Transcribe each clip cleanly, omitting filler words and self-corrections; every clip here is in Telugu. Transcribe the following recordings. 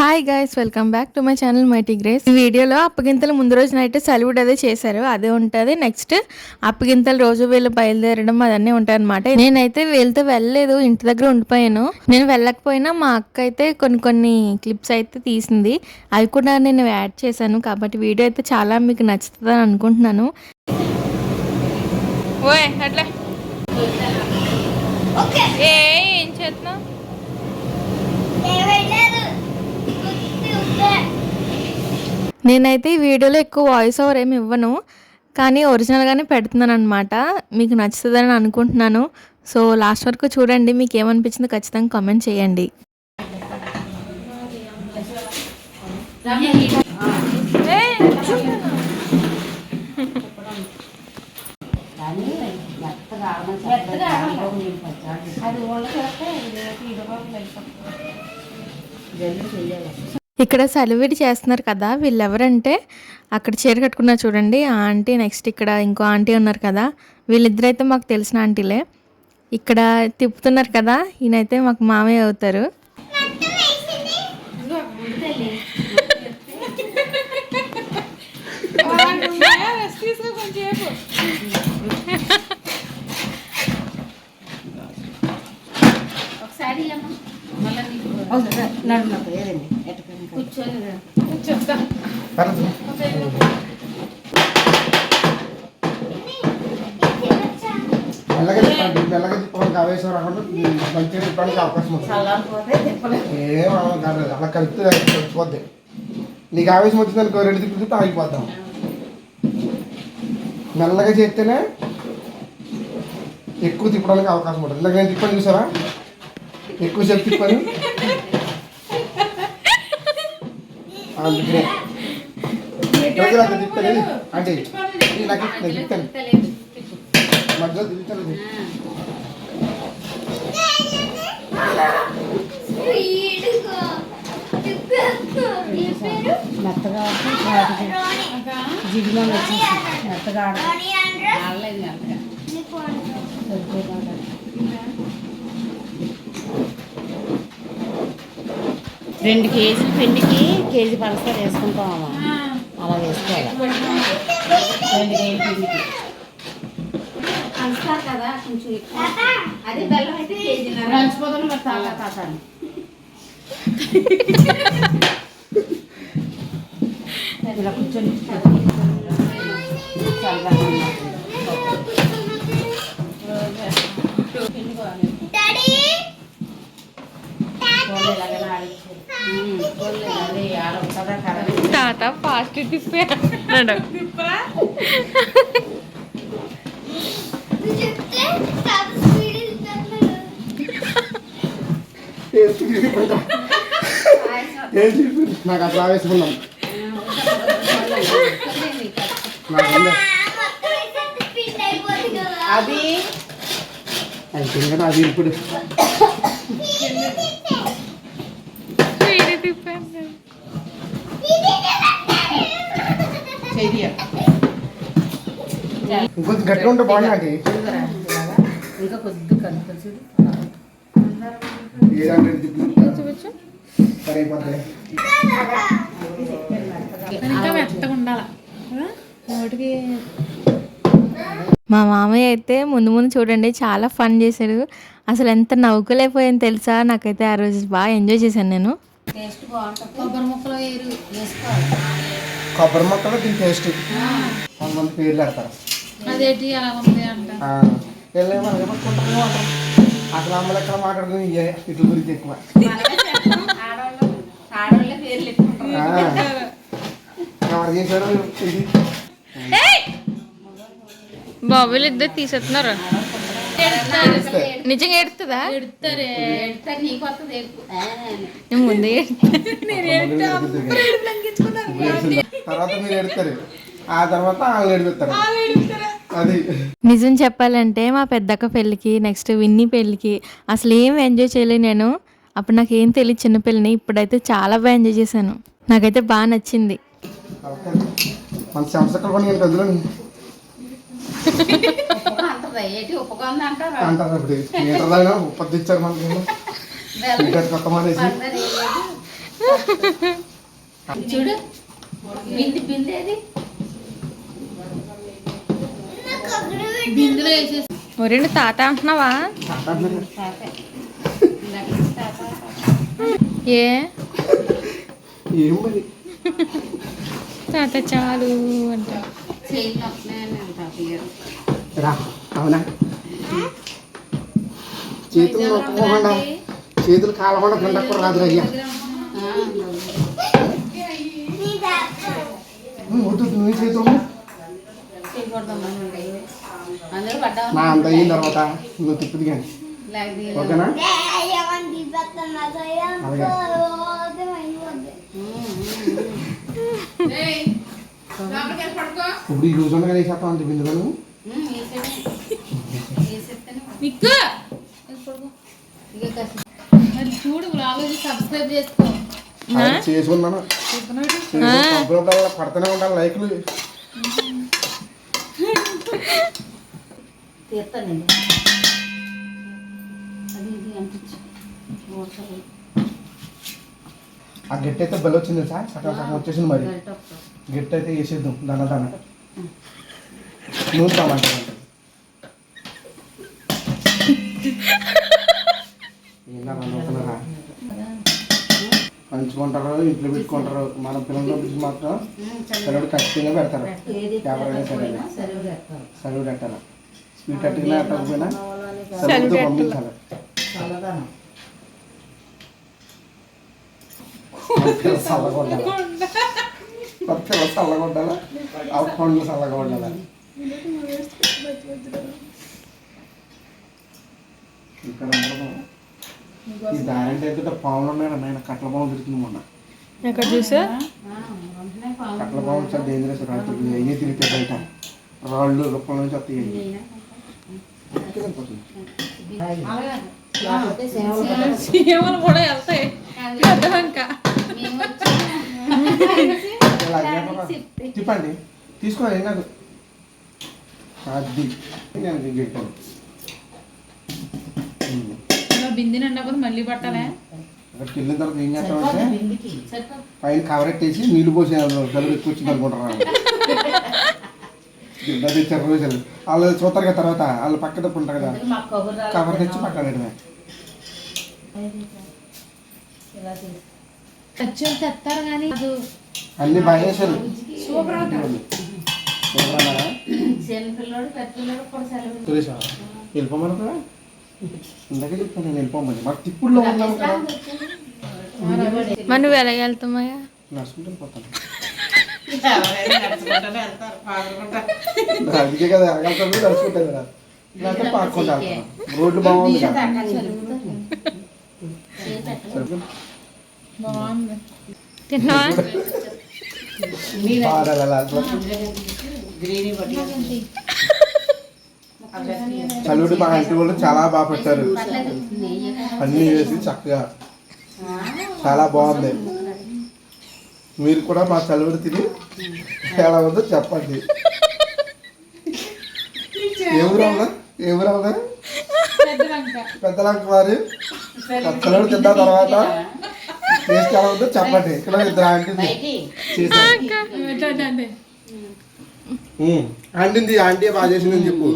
Hi guys, welcome back to my channel mighty grace. ఈ వీడియోలో అప్పగింతలు ముందు రోజు నైట్ సలివుడ్ అదే చేశారు, అదే ఉంటుంది. నెక్స్ట్ అప్పగింతలు రోజు వీళ్ళు బయలుదేరడం అదన్నీ ఉంటాయి అనమాట. నేనైతే వీళ్ళతో వెళ్ళలేదు, ఇంటి దగ్గర ఉండిపోయాను. నేను వెళ్ళకపోయినా మా అక్క అయితే కొన్ని క్లిప్స్ అయితే తీసింది, అవి కూడా నేను యాడ్ చేశాను. కాబట్టి వీడియో అయితే చాలా మీకు నచ్చుతుందని అనుకుంటున్నాను. ఏం చేస్తున్నావు? నేనైతే ఈ వీడియోలో ఎక్కువ వాయిస్ ఓవర్ ఏమి ఇవ్వను, కానీ ఒరిజినల్గానే పెడుతున్నాను అనమాట. మీకు నచ్చుతుందని అనుకుంటున్నాను. సో లాస్ట్ వరకు చూడండి, మీకు ఏమనిపించిందో ఖచ్చితంగా కామెంట్ చేయండి. ఇక్కడ సెలవిడి చేస్తున్నారు కదా, వీళ్ళెవరంటే అక్కడ చీర కట్టుకున్నారు చూడండి ఆ ఆంటీ. నెక్స్ట్ ఇక్కడ ఇంకో ఆంటీ ఉన్నారు కదా, వీళ్ళిద్దరైతే మాకు తెలిసిన ఆంటీలే. ఇక్కడ తిప్పుతున్నారు కదా, ఈయనైతే మాకు మామయ్య అవుతారు. మెల్లగా తిప్పడానికి ఆవేశం రాకుండా మంచిగా తిప్పడానికి అవకాశం ఉంటుంది. అలా కలిపితే వచ్చిపోద్ది. నీకు ఆవేశం వచ్చింది అనుకో, రెండు తిప్పి తిప్పి ఆగిపోతాం. మెల్లగా చేస్తేనే ఎక్కువ తిప్పడానికి అవకాశం ఉంటుంది. ఇందాక నేను తిప్పని చూసావా, ఎక్కువసేపు తిప్పని. అందుకనే తిప్పుతాను అంటే నాకు తిప్పుతాను, మధ్యలో తిప్పుతాను. మెత్తగా జిడ్డుగా వచ్చేసి మెత్తగా ఆడలేదు. 2 కేజీల పిండికి కేజీ పంచదార వేసుకుంటామమ్మా, అలా వేసుకోవాలి. 2 కేజీల పిండికి పంచదార కదా కొంచెం ఎక్కువ, అదే బెల్లం అయితే కేజీన్నర. రంచిపోతాను మరి తాగా తాతాను. ఇలా కూర్చొని తాత ఫాస్ట్ తిప్పాడు. నాకు అట్లా ఆవేశకున్నాం. అది అయిపోయింది కదా, అది ఇప్పుడు ఇంకొంచెం గట్టిగా ఉంటే బాగుంది. ఇంకా కొద్ది కలిసి మా మామయ్య అయితే ముందు చూడండి చాలా ఫన్ చేశాడు. అసలు ఎంత నవ్వుకోలేకపోయాను తెలుసా. నాకైతే ఆ రోజు బాగా ఎంజాయ్ చేశాను నేను. టేస్ట్ బాగుంటుంది. కొబ్బరి ముక్కలు వేసుకోవాలి. కొబ్బరి ముక్కలు దీని టేస్ట్ కొంతమంది పేర్లు పెడతారు. అదేంటి అలా ఉంది అంట. అసలు అమ్మలు ఎక్కడ మాట్లాడుకుని ఇట్ల గురించి ఎక్కువ. ఎవరు చేశారు ఇది? బాబులు ఇద్దరు తీసేస్తున్నారు. నిజంగా ఎడుతుందా? ముందే తర్వాత మీరు ఎడతారు, ఆ తర్వాత వాళ్ళు ఎడుగుతారు. అది నిజం చెప్పాలంటే మా పెద్దక్క పెళ్ళికి, నెక్స్ట్ విన్నీ పెళ్ళికి అసలు ఏం ఎంజాయ్ చేయలేదు నేను. అప్పుడు నాకు ఏం తెలియదు, చిన్నపిల్లని. ఇప్పుడైతే చాలా బాగా ఎంజాయ్ చేశాను, నాకైతే బాగా నచ్చింది. మన సంస్థలు కూడా అందులో అంటారు. ఇప్పుడు ఉప్పది ఇచ్చారు మనకి కొత్త మానేసి. చూడు బింది బింది అది బిందులో వేసేసి ఒరేండి తాత అంటున్నావా? ఏ ఏం మరి తాత చాలు అంట. చేయి నొప్పున్నాయని తాతయ్యారు. రా అవునా చేతులు నొక్కుకోకుండా చేతులు కాలకుండా తింటప్పుడు రాదు అయ్యా వద్దు నువ్వు చేతులు అందరూ పడ్డా నా అంత అయిన తర్వాత నువ్వు తిప్పుది కానీ ఓకేనా అలాగే ఇప్పుడు ఈ రోజు ఉండగా వేసేస్తాం అంత బిందుగా నువ్వు చూడు సబ్స్క్రైబ్ చేసుకో. చేసుకున్నాను పడుతూనే ఉండాలి లైక్లు తీస్తానండి అది ఇది అంటించు. ఆ గట్టి అయితే బెల్ వచ్చింది సార్ సగం సగం వచ్చేసింది మరి గట్టి అయితే వేసేద్దాం దాన దాన నూనె టమాటా పంచుకుంటారు ఇంట్లో పెట్టుకుంటారు మన పిల్లలు పిలిచి మాత్రం పిల్లలు ఖచ్చితంగా పెడతారు ఎవరైనా సరే సెలవు పెట్టాలి స్వీట్ అట్టుకున్నా అట్టకపోయినా సెలవుతో పంపించాలి చల్లగా ఉండాలి కొత్తగా చల్లగా ఉండాలి ఆ పండ్లు చల్లగా ఉండాలి ఇక్కడ ఈ దారి అయితే పాములు ఉన్నాయి నాయన కట్ల పాము తిరుగుతుంది మొన్న ఎక్కడ చూసా కట్ల పాము చాలా డేంజరస్ రాత్రి అయ్యే తిరిగితే బయట రాళ్ళు రొప్పల నుంచి వస్తాయి సీమలు కూడా వెళ్తాయి తిప్పండి తీసుకోవాలి ఏం కాదు అది నేను గెట్టాను బిందిని అన్నప్పుడు మళ్ళీ పట్టాలే. అక్కడికి వెళ్ళిన తర్వాత ఏం చేస్తామంటే పైన కవరెట్టేసి నీళ్ళు పోసి జలుబు ఎక్కువ వచ్చింది అనుకుంటారు తెచ్చారు రోజులు వాళ్ళు చూస్తారు కదా తర్వాత వాళ్ళు పక్క తప్పు ఉంటారు కదా కవర్ తెచ్చి పక్కన పెట్టమే తెస్తారు కానీ అన్ని బాగా చేశారు వెళ్ళిపోమను కదా ఇందాకే చెప్తాను నేను వెళ్ళిపోమని మాకు తిప్పుడులో ఉన్నాము కదా మరి నువ్వు ఎలా వెళ్తామయ్యా? నడుచుకుంటూ వెళ్ళిపోతాను అందుకే కదా వెళ్తాను నడుచుకుంటాను కదా లేకపోతే పాక్కుంటా రోడ్లు బాగుంది కదా తిన్నావా? చల్లుడు మా ఇంటి వాళ్ళు చాలా బాగా పెట్టారు అన్నీ వేసి చక్కగా చాలా బాగుంది మీరు కూడా మా చల్లుడు తిని ఎలా ఉందో చెప్పండి ఎవరవునా పెద్దలంక వారు చల్లుడు తిన్న తర్వాత టేస్ట్ ఎలా ఉందో చెప్పండి ఇక్కడ ఇద్దరు ఆంటీ ఆంటీ బాగా చేసిందని చెప్పు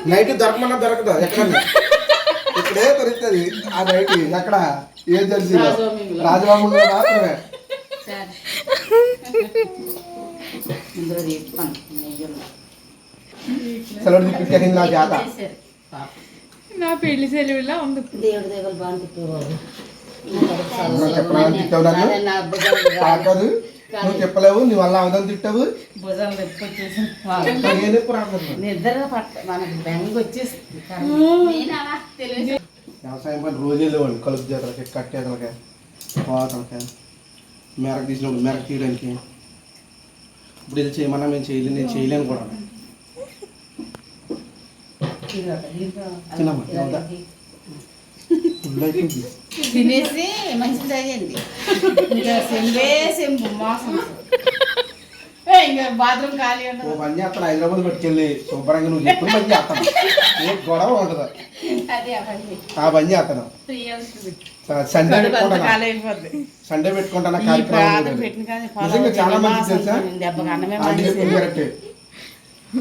నైట్ దొరకమన్నా దొరకదు ఎక్కడన్నా ఇక్కడే దొరుకుతుంది ఆ నైట్ ఎక్కడ ఏజెన్సీలో రాజబాబు మాత్రమే సెలవు తిప్పింది నా జాత నా పెళ్లి సెలవులా ఉంది. దేవుడి దగ్గర బాగా తిప్పేవాడు. చెప్పడానికి తిట్టావు నన్ను కాదు నువ్వు చెప్పలేవు నీ వల్ల అవదని తిట్టావు భుజాలు తెప్పొచ్చేసి నిద్ర మనకి బెంగ వచ్చేసి వ్యవసాయం పని రోజు వెళ్ళేవాడిని కలుపు చేతలకి కట్టేతలకి పోతలకి మెరకు తీసినప్పుడు మెరకు తీయడానికి ఇప్పుడు ఇది చేయమన్నా మేము చేయలేను నేను చేయలేను కూడా తినమ్మా తినేసి మంచిది అయ్యింది ఇంకా సెంబే సెంబు మోసం ఇంకా బాత్రూమ్ ఖాళీ ఉండదు. ఓ పని చేస్తాను హైదరాబాద్ పట్టుకెళ్ళి శుభ్రంగా నువ్వు చెప్పిన పని చేస్తాను ఏ గొడవ ఉండదు అదే అవన్నీ ఆ పని చేస్తాను ఫ్రీ అవుతుంది. సండే కడుపు అంతా పెట్టుకుంటాను ఖాళీ అయిపోద్ది. సండే పెట్టుకుంటాను ఈ కార్యక్రమం ప్రార్థన పెట్టిన కానీ నిజంగా చాలా మంచి తెలుసా దెబ్బకి అన్నమే ఆంటీ చెప్పింది కరెక్టే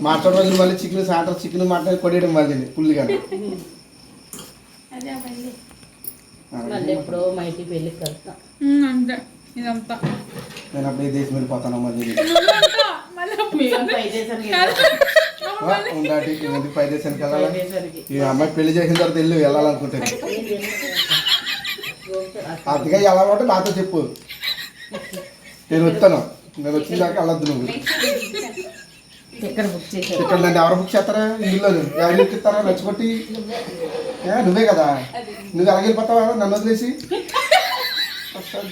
మాట్లాడే రోజులు మళ్ళీ చికెన్ సాయంత్రం చికెన్ మటన్ కొట్టేయడం మళ్ళీ పుల్లిగా అదే అవన్నీ మళ్ళీ ఎప్పుడో మా ఇంటి పెళ్ళికి కలుస్తాం. అంతే ఇదంతా నేను అప్పుడే దేశం వెళ్ళిపోతాను మళ్ళీ మేము 5 దేశానికి ఉండాటి ఎందుకు 5 దేశానికి వెళ్ళాలి వెళ్ళేసరికి ఈ అమ్మాయి పెళ్లి చేసిన తర్వాత వెళ్ళి వెళ్ళాలనుకుంటుంది అందుకే వెళ్ళాలంటే నాతో చెప్పు నేను వస్తాను నేను వచ్చిన దాకా వెళ్ళొద్దు నువ్వు ఇక్కడ బుక్ చేశారు. ఇక్కడ నన్ను ఎవరు బుక్ చేస్తారా ఇందులో ఎవరు బుక్ ఇస్తారా నచ్చకొట్టి నువ్వే కదా నువ్వు అలాగే వెళ్ళిపోతావా నన్ను వదిలేసి అసలు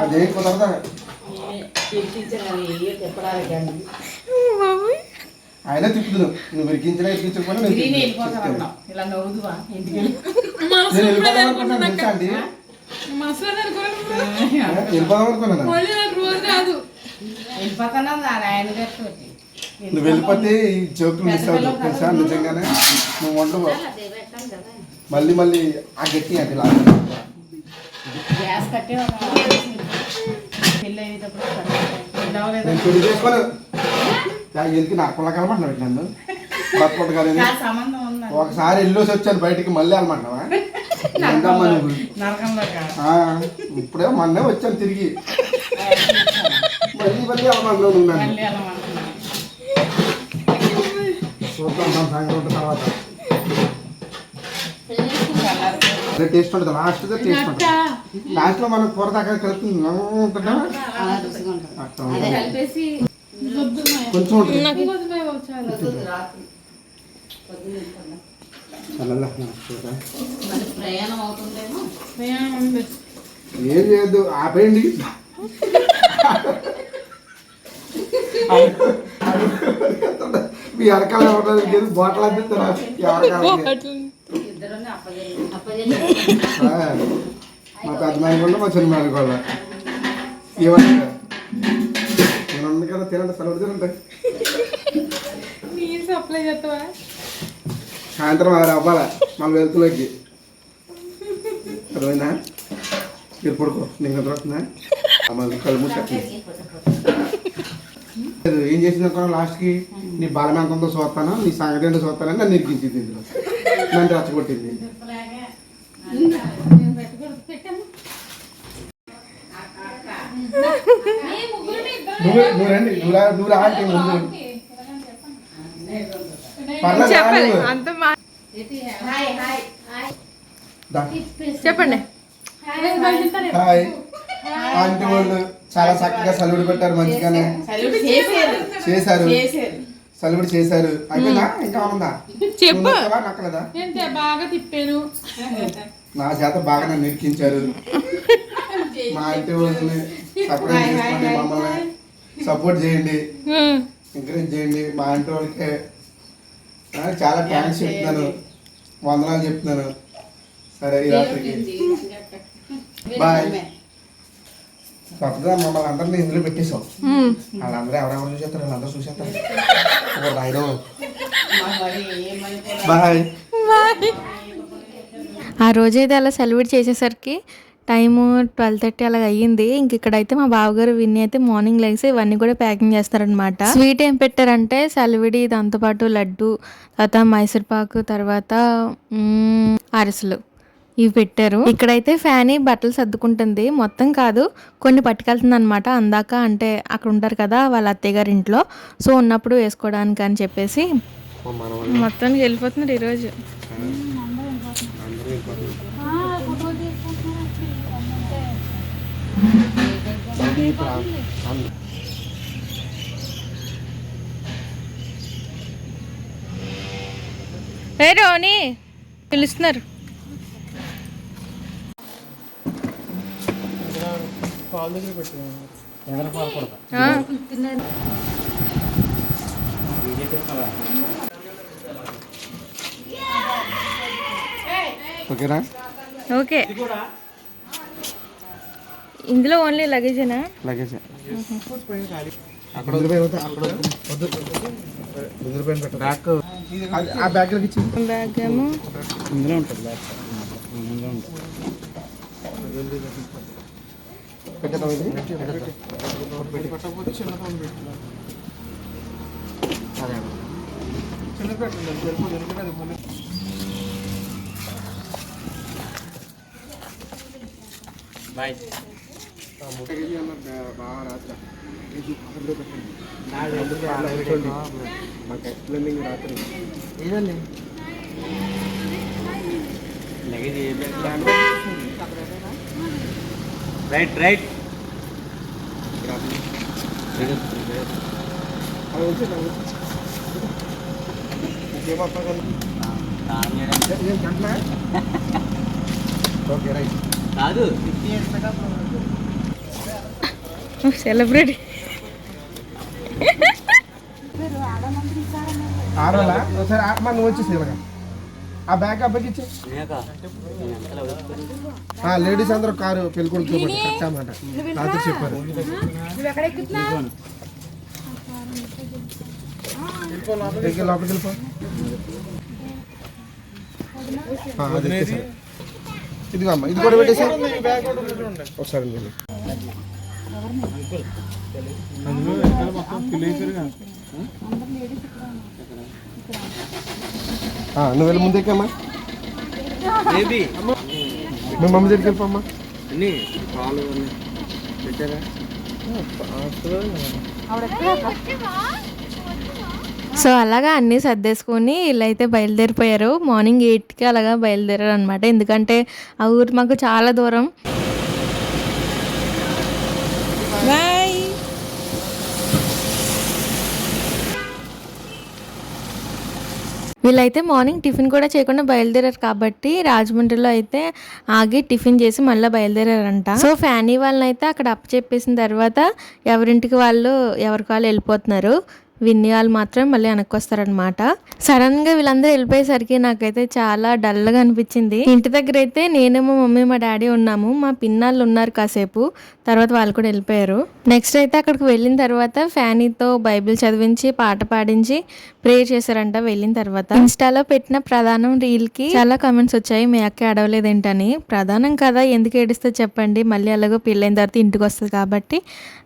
అదేం కుదరదా చెప్పడానికి ఆయన తిప్పుదు నువ్వు ఇరికించినా ఇరికించకపోయినా నేను తిరిగి తిప్పుదును. వెళ్ళిపోతామన్నాం. ఇలా నవ్వుదువా ఇంటికి వెళ్ళి నేను వెళ్ళిపోదాం అనుకున్నాను తెలుసా అండి మసాలా వెళ్ళిపోదాం అనుకున్నాను రోజు రాదు. వెళ్ళిపోతాను ఆయన గారితో నువ్వు వెళ్ళిపోతే ఈ జోకులు మిస్ అవుతావు తెలుసా నిజంగానే నువ్వు వండవు మళ్ళీ మళ్ళీ ఆ గట్టి అంటే గ్యాస్ కట్టే పెళ్ళి అయ్యేటప్పుడు నేను పెళ్లి చేసుకోను ఎందుకు నా కుళ్ళ కలమంటున్నావు నన్ను బతుకుంటు కానీ సంబంధం ఉందా ఒకసారి వెళ్ళేసి వచ్చాను బయటికి మళ్ళీ వెళ్ళమంటావా ఏంటమ్మా నువ్వు నరకంలో ఇప్పుడే మొన్నే వచ్చాను తిరిగి మళ్ళీ మళ్ళీ వెళ్ళమంటున్నావు నువ్వు నన్ను మళ్ళీ వెళ్ళమంటున్నాను. చూద్దాం దాని సంగతి ఉంటుంది తర్వాత టేస్ట్ ఉంటుంది లాస్ట్ టేస్ట్ ఉంటుంది లాస్ట్ లో మనం కూర దాకా కలుపుతుంది ఉంటుందా అలా రుచిగా ఉంటుంది. అట్లా అదే ఉంటుంది. కలిపేసి కొంచెం ఉంటుంది చల్లగా చూద్దాం. మళ్ళీ ప్రయాణం అవుతుందేమో. ఏం చేయొద్దు ఆపేయండి మీ అరకాల బాటలు అందిస్తారా ఇద్దరు అప్పజెల్లి మా పెద్ద మేనగోళ్ళ మా చిన్న మేనగోళ్ళ ఇవ్వండి నేను ఉంది కదా తినండి సెలవు తినండి నీరు సప్లై చేస్తావా? సాయంత్రం 6 అవ్వాలి మన వెళ్తులోకి అర్థమైందా మీరు పడుకో నీకు నిద్ర వస్తుందా మళ్ళీ కళ్ళు మూసి ఏం చేసింది లాస్ట్కి నీ బలం ఎంత ఉందో చూస్తాను నీ సంగతి ఏంటో చూస్తానని నన్ను ఇరికించింది ఇందులో నన్ను రెచ్చగొట్టింది నువ్వు రండి నువ్వు రా అంటే ముందు పర్లేదు రా చెప్పాలి నువ్వు. అంత హాయ్ హాయ్ హాయ్ దా. చెప్పండి. హాయ్ ఆంటీ వాళ్ళు చాలా చక్కగా సలువుడు పెట్టారు మంచిగానే సల్యూట్ చేశారు చేశారు చేశారు సలువుడు చేశారు అయిపోయిందా ఇంకా ఉందా చెప్పు. నువ్వు నొక్కావా? నొక్కలేదా ఎంత బాగా తిప్పాను. నా చేత బాగా నన్ను ఇరికించారు మా ఇంటి వాళ్ళని సపోర్ట్ చేసుకోండి మమ్మల్ని సపోర్ట్ చేయండి ఎంకరేజ్ చేయండి మా ఇంటి వాళ్ళకి చాలా థ్యాంక్స్ చెప్తున్నాను వందనాలు చెప్తున్నాను సరే ఈ రాత్రికి బాయ్ కొత్తగా మమ్మల్ని అందరినీ ఇందులో పెట్టేసావు వాళ్ళందరూ ఎవరెవరు చూసేస్తారు వాళ్ళందరూ చూసేస్తారు రాయడం బాయ్ ఆ రోజైతే అలా సెలబ్రేట్ చేసేసరికి టైము 12:30 అలాగ అయ్యింది. ఇంక ఇక్కడైతే మా బావగారు విన్ని అయితే మార్నింగ్ లెగ్స్ ఇవన్నీ కూడా ప్యాకింగ్ చేస్తారనమాట. స్వీట్ ఏం పెట్టారంటే సలివిడి, దాంతోపాటు లడ్డు, తర్వాత మైసూర్ పాకు, తర్వాత అరిసెలు ఇవి పెట్టారు. ఇక్కడైతే ఫ్యానీ బట్టలు సర్దుకుంటుంది, మొత్తం కాదు కొన్ని పట్టుకెళ్తుంది అనమాట. అందాక అంటే అక్కడ ఉంటారు కదా వాళ్ళ అత్తయ్య గారి ఇంట్లో, సో ఉన్నప్పుడు వేసుకోవడానికి అని చెప్పేసి మొత్తానికి వెళ్ళిపోతున్నారు ఈరోజు. ఏ రోని పిలుస్తున్నారు. ఓకేనా ఓకే ఇందులో ఓన్లీ లగేజేనా? లగేజ్ అక్కడ బ్యాగ్ ఆ బ్యాగ్లోకి ఇచ్చి బ్యాగ్ ఏమో ఇందులో ఉంటుంది బ్యాగ్ ఇందులో ఉంటుంది పెట్టేద్దాం ఇది పెట్టకపోతే చిన్నతో అదే చిన్న పెట్టండి సరిపోదు ఎందుకంటే అది మళ్ళీ బాయ్ బాగా రాత్రి ఎక్స్ప్లెయినింగ్ రాత్రి ఏదండి రైట్ రైట్ ఓకే రైట్ కాదు సెలబ్రిటీ ఆరోలా ఒకసారి మన నువ్వు వచ్చేసి ఇలాగా ఆ బ్యాగ్ అబ్బాయికి ఇచ్చే లేడీస్ అందరూ కారు పెళ్ళికొడుకు కట్టామాట రాత్రి చెప్పారు లోపలికి వెళ్ళిపో ఇదిగో అమ్మ ఇది కూడా పెట్టేసి ఒకసారి నువ్వు వెళ్ళి ముందుకమ్మా మీ మమ్మీ దగ్గరికి వెళ్ళిపోమ్మా సో అలాగా అన్నీ సర్దేసుకొని వీళ్ళైతే బయలుదేరిపోయారు. మార్నింగ్ 8కి అలాగా బయలుదేరారు అనమాట. ఎందుకంటే ఆ ఊరు మాకు చాలా దూరం. బాయ్. వీళ్ళైతే మార్నింగ్ టిఫిన్ కూడా చేయకుండా బయలుదేరారు కాబట్టి రాజమండ్రిలో అయితే ఆగి టిఫిన్ చేసి మళ్ళీ బయలుదేరారంట. సో ఫ్యానీ వాళ్ళని అయితే అక్కడ అప్పచెప్పేసిన తర్వాత ఎవరింటికి వాళ్ళు ఎవరికి వాళ్ళు వెళ్ళిపోతున్నారు. విన్నీ వాళ్ళు మాత్రం మళ్ళీ వెనక్కి వస్తారనమాట. సడన్ గా వీళ్ళందరూ వెళ్ళిపోయేసరికి నాకైతే చాలా డల్గా అనిపించింది. ఇంటి దగ్గర అయితే నేను మా మమ్మీ మా డాడీ ఉన్నాము. మా పిన్నాళ్ళు ఉన్నారు కాసేపు, తర్వాత వాళ్ళు కూడా వెళ్ళిపోయారు. నెక్స్ట్ అయితే అక్కడికి వెళ్ళిన తర్వాత ఫ్యానీతో బైబిల్ చదివించి పాట పాడించి ప్రేయర్ చేశారంట. వెళ్ళిన తర్వాత ఇన్స్టాలో పెట్టిన ప్రధానం రీల్ కి చాలా కామెంట్స్ వచ్చాయి, మీ అక్క ఏడవలేదేంటని. ప్రధానం కదా, ఎందుకు ఏడిస్తే చెప్పండి, మళ్ళీ అలాగో పెళ్ళైన తర్వాత ఇంటికి వస్తుంది కాబట్టి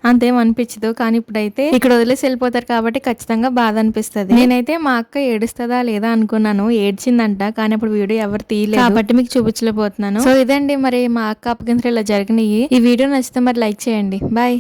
అంతేం అనిపించదు. కానీ ఇప్పుడైతే ఇక్కడ వదిలేసి వెళ్ళిపోతారు కాబట్టి ఖచ్చితంగా బాధ అనిపిస్తుంది. నేనైతే మా అక్క ఏడుస్తుందా లేదా అనుకున్నాను, ఏడ్చిందంట. కానీ అప్పుడు వీడియో ఎవరు తీయలేదు కాబట్టి మీకు చూపించలేకపోతున్నాను. సో ఇదండి మరి మా అక్క అప్పగింతలు ఇలా జరిగినాయి. ఈ వీడియో నచ్చితే మరి లైక్ చేయండి. బాయ్.